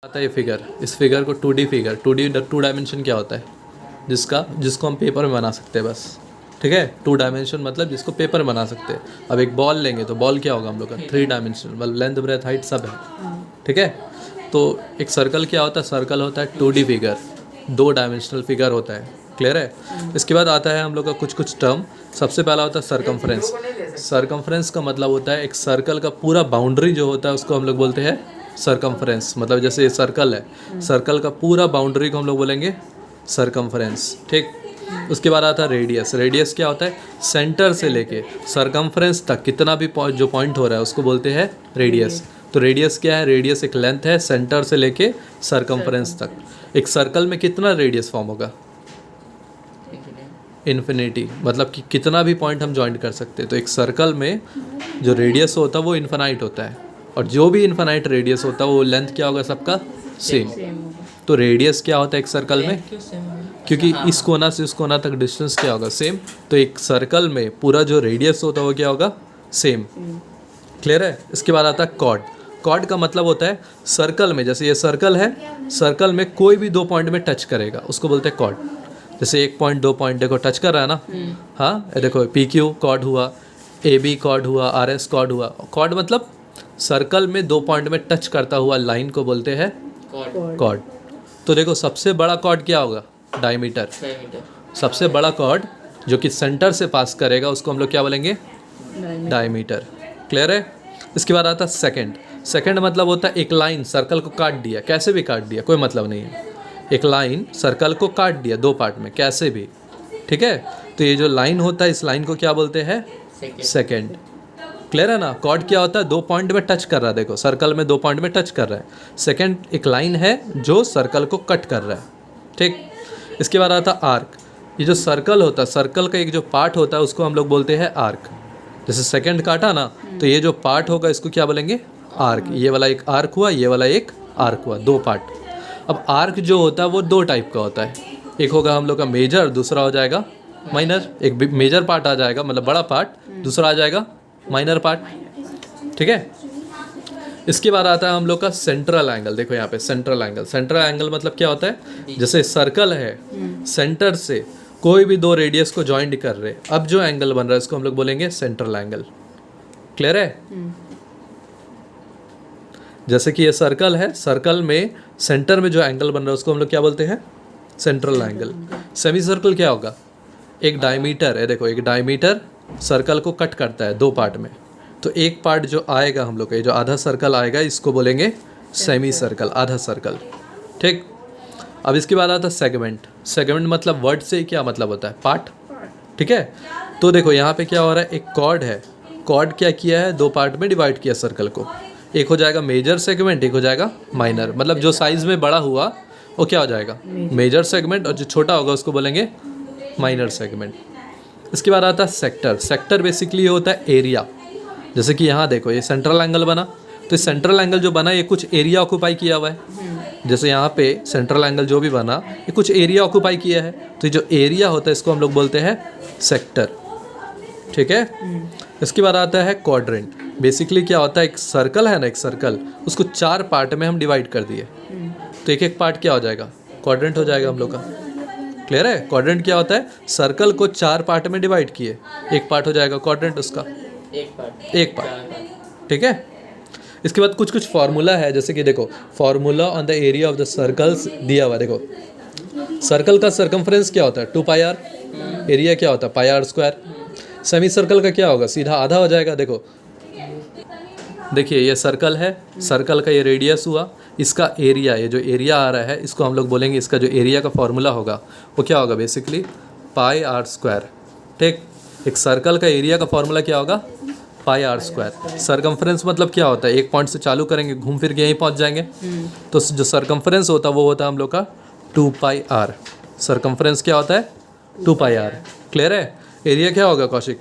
आता है ये फिगर, इस फिगर को 2D फिगर, 2 डायमेंशन क्या होता है, जिसको हम पेपर में बना सकते हैं बस, ठीक है। 2 डायमेंशन मतलब जिसको पेपर में बना सकते हैं। अब एक बॉल लेंगे तो बॉल क्या होगा हम लोग का 3 डायमेंशन, मतलब लेंथ ब्रेथ हाइट सब है, ठीक है। तो एक सर्कल क्या होता है, सर्कल होता है 2D फिगर, 2 डायमेंशनल फिगर होता है, क्लियर है। इसके बाद आता है हम लोग का कुछ टर्म। सबसे पहला होता है सरकमफ्रेंस। सरकमफ्रेंस का मतलब होता है एक सर्कल का पूरा बाउंड्री जो होता है उसको हम लोग बोलते हैं सरकमफ्रेंस। मतलब जैसे ये सर्कल है, सर्कल का पूरा बाउंड्री को हम लोग बोलेंगे सरकमफ्रेंस, ठीक। उसके बाद आता है रेडियस। रेडियस क्या होता है, सेंटर से लेके सरकमफ्रेंस तक कितना भी जो पॉइंट हो रहा है उसको बोलते हैं रेडियस। तो रेडियस क्या है, रेडियस एक लेंथ है सेंटर से लेके सरकमफ्रेंस तक। एक सर्कल में कितना रेडियस फॉर्म होगा, इन्फिनिटी, मतलब कि कितना भी पॉइंट हम ज्वाइन कर सकते हैं। तो एक सर्कल में जो रेडियस होता है वो इन्फिनाइट होता है, और जो भी इन्फिनाइट रेडियस होता है वो लेंथ क्या होगा सबका सेम। तो रेडियस क्या होता है एक सर्कल में, क्योंकि इस कोना से उस कोना तक डिस्टेंस क्या होगा सेम। तो एक सर्कल में पूरा जो रेडियस होता है वो क्या होगा सेम, क्लियर है। इसके बाद आता है कॉर्ड। कॉर्ड का मतलब होता है सर्कल में, जैसे ये सर्कल है, सर्कल में कोई भी 2 पॉइंट में टच करेगा उसको बोलते हैं कॉर्ड। जैसे 1 पॉइंट 2 पॉइंट देखो टच कर रहा है ना, हाँ ये देखो PQ कॉर्ड हुआ, AB कॉर्ड हुआ, RS कॉर्ड हुआ। कॉर्ड मतलब सर्कल में 2 पॉइंट में टच करता हुआ लाइन को बोलते हैं कॉर्ड। तो देखो सबसे बड़ा कॉर्ड क्या होगा, डायमीटर। सबसे बड़ा कॉर्ड जो कि सेंटर से पास करेगा उसको हम लोग क्या बोलेंगे, डायमीटर, क्लियर है। इसके बाद आता है सेकंड। सेकंड मतलब होता है एक लाइन सर्कल को काट दिया, कैसे भी काट दिया कोई मतलब नहीं है, एक लाइन सर्कल को काट दिया 2 पार्ट में कैसे भी, ठीक है। तो ये जो लाइन होता है इस लाइन को क्या बोलते हैं सेकंड, क्लियर है ना। कॉर्ड क्या होता है 2 पॉइंट में टच कर रहा है, देखो सर्कल में 2 पॉइंट में टच कर रहा है। सेकंड एक लाइन है जो सर्कल को कट कर रहा है, ठीक। इसके बाद आता है आर्क। ये जो सर्कल होता है, सर्कल का एक जो पार्ट होता है उसको हम लोग बोलते हैं आर्क। जैसे सेकंड काटा ना, तो ये जो पार्ट होगा इसको क्या बोलेंगे आर्क। ये वाला एक आर्क हुआ, ये वाला एक आर्क हुआ, 2 पार्ट। अब आर्क जो होता है वो 2 टाइप का होता है, एक होगा हम लोग का मेजर, दूसरा हो जाएगा माइनर। एक मेजर पार्ट आ जाएगा मतलब बड़ा पार्ट, दूसरा आ जाएगा माइनर पार्ट, ठीक है। इसके बाद आता है हम लोग का सेंट्रल एंगल। देखो यहाँ पे सेंट्रल एंगल। सेंट्रल एंगल मतलब क्या होता है, जैसे सर्कल है, सेंटर से कोई भी 2 रेडियस को ज्वाइंट कर रहे, अब जो एंगल बन रहा है इसको हम लोग बोलेंगे सेंट्रल एंगल, क्लियर है। जैसे कि ये सर्कल है, सर्कल में सेंटर में जो एंगल बन रहा है उसको हम लोग क्या बोलते हैं सेंट्रल एंगल। सेमी सर्कल क्या होगा, एक डायमीटर है, देखो एक डायमीटर सर्कल को कट करता है 2 पार्ट में। तो एक पार्ट जो आएगा हम लोग का, ये जो आधा सर्कल आएगा इसको बोलेंगे सेमी सर्कल, आधा सर्कल, ठीक। अब इसके बाद आता है सेगमेंट। सेगमेंट मतलब वर्ड से ही क्या मतलब होता है पार्ट, ठीक है। तो देखो यहाँ पे क्या हो रहा है, एक कॉर्ड है, कॉर्ड क्या किया है 2 पार्ट में डिवाइड किया सर्कल को, एक हो जाएगा मेजर सेगमेंट, एक हो जाएगा माइनर। मतलब जो साइज़ में बड़ा हुआ वो क्या हो जाएगा मेजर सेगमेंट, और जो छोटा होगा उसको बोलेंगे माइनर सेगमेंट। इसके बाद आता है सेक्टर। सेक्टर बेसिकली होता है एरिया। जैसे कि यहाँ देखो ये सेंट्रल एंगल बना, तो सेंट्रल एंगल जो बना ये कुछ एरिया ऑक्यूपाई किया हुआ है। जैसे यहाँ पे सेंट्रल एंगल जो भी बना ये कुछ एरिया ऑक्यूपाई किया है, तो जो एरिया होता है इसको हम लोग बोलते हैं सेक्टर, ठीक है। इसके बाद आता है क्वाड्रेंट। बेसिकली क्या होता है, एक सर्कल है ना, एक सर्कल उसको 4 पार्ट में हम डिवाइड कर दिए, तो एक एक पार्ट क्या हो जाएगा क्वाड्रेंट हो जाएगा हम लोग का, क्लियर है। क्वाड्रेंट क्या होता है, सर्कल को 4 पार्ट में डिवाइड किए, एक पार्ट हो जाएगा क्वाड्रेंट उसका, एक पार्ट, ठीक है। इसके बाद कुछ फार्मूला है, जैसे कि देखो formula on the area of the circles दिया हुआ। देखो सर्कल का सर्कमफ्रेंस क्या होता है 2πr, एरिया क्या होता है πr²। सेमी सर्कल का क्या होगा, सीधा आधा हो जाएगा। देखो देखिए ये सर्कल है, सर्कल का ये रेडियस हुआ, इसका एरिया, ये जो एरिया आ रहा है इसको हम लोग बोलेंगे, इसका जो एरिया का फॉर्मूला होगा वो क्या होगा बेसिकली πr², ठीक। एक सर्कल का एरिया का फॉर्मूला क्या होगा πr²। सरकमफ्रेंस मतलब क्या होता है, एक पॉइंट से चालू करेंगे घूम फिर के यहीं पहुंच जाएंगे, तो जो सरकमफ्रेंस होता है वो होता है हम लोग का 2πr। सरकमफ्रेंस क्या होता है 2πr, क्लियर है। एरिया क्या होगा कौशिक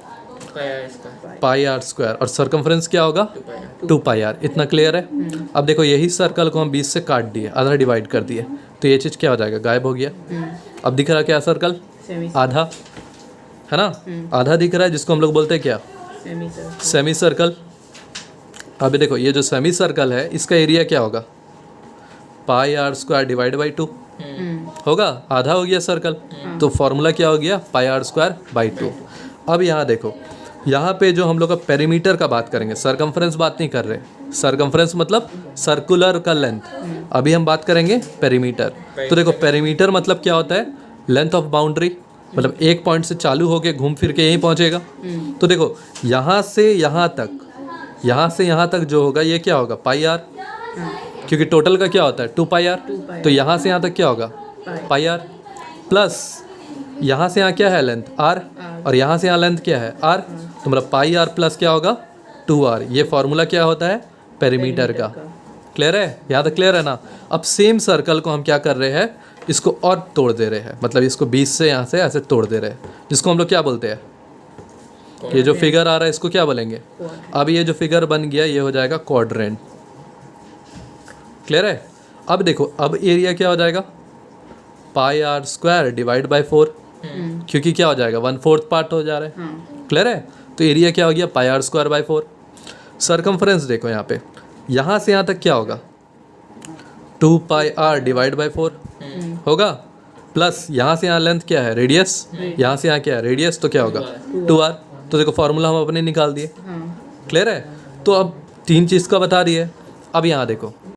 πr², और सरकमफ्रेंस क्या होगा 2πr, इतना क्लियर है। अब देखो यही सर्कल को हम 20 से काट दिए, आधा डिवाइड कर दिए, तो ये चीज़ क्या हो जाएगा गायब हो गया। अब दिख रहा क्या सर्कल, आधा है ना, आधा दिख रहा है, जिसको हम लोग बोलते हैं क्या सेमी सर्कल। अभी देखो ये जो सेमी सर्कल है इसका एरिया क्या होगा पाई आर स्क्वायर डिवाइड बाई 2 होगा, आधा हो गया सर्कल। तो फॉर्मूला क्या हो गया, पाई आर स्क्वायर बाई 2। अब यहाँ देखो, यहाँ पे जो हम लोग का पेरीमीटर का बात करेंगे, सरकमफ्रेंस बात नहीं कर रहे। सरकमफ्रेंस मतलब सर्कुलर का लेंथ, अभी हम बात करेंगे पेरीमीटर। तो देखो पेरीमीटर मतलब क्या होता है, लेंथ ऑफ बाउंड्री, मतलब एक पॉइंट से चालू होके घूम फिर के यहीं पहुँचेगा। तो देखो यहाँ से यहाँ तक, यहाँ से यहाँ तक जो होगा ये क्या होगा, पाई आर, क्योंकि टोटल का क्या होता है 2 पाई आर। तो यहाँ से यहाँ तक क्या होगा, पाई आर, प्लस यहाँ से यहाँ क्या है लेंथ आर, और यहाँ से यहाँ लेंथ क्या है आर। तो मतलब पाई आर प्लस क्या होगा 2r। ये फॉर्मूला क्या होता है पेरीमीटर का। क्लियर है, यहाँ तक क्लियर है ना। अब सेम सर्कल को हम क्या कर रहे हैं, इसको और तोड़ दे रहे हैं, मतलब इसको 20 से यहाँ से ऐसे तोड़ दे रहे हैं, जिसको हम लोग क्या बोलते हैं, ये जो फिगर आ रहा है इसको क्या बोलेंगे। अब ये जो फिगर बन गया ये हो जाएगा क्वाड्रेंट। क्लियर है। अब देखो, अब एरिया क्या हो जाएगा, पाई आर स्क्वायर डिवाइड बाई 4, क्योंकि क्या हो जाएगा 1/4 पार्ट हो जा रहा है। क्लियर है। तो एरिया क्या हो गया, पाई आर स्क्वायर बाई 4। सरकमफ्रेंस देखो यहाँ पे, यहाँ से यहाँ तक क्या होगा 2 पाई आर डिवाइड बाई 4 होगा, प्लस यहाँ से यहाँ लेंथ क्या है रेडियस, यहाँ से यहाँ क्या है रेडियस, तो क्या होगा 2r। तो देखो फॉर्मूला हम अपने निकाल दिए। क्लियर है। तो अब 3 चीज़ का बता दिए। अब यहाँ देखो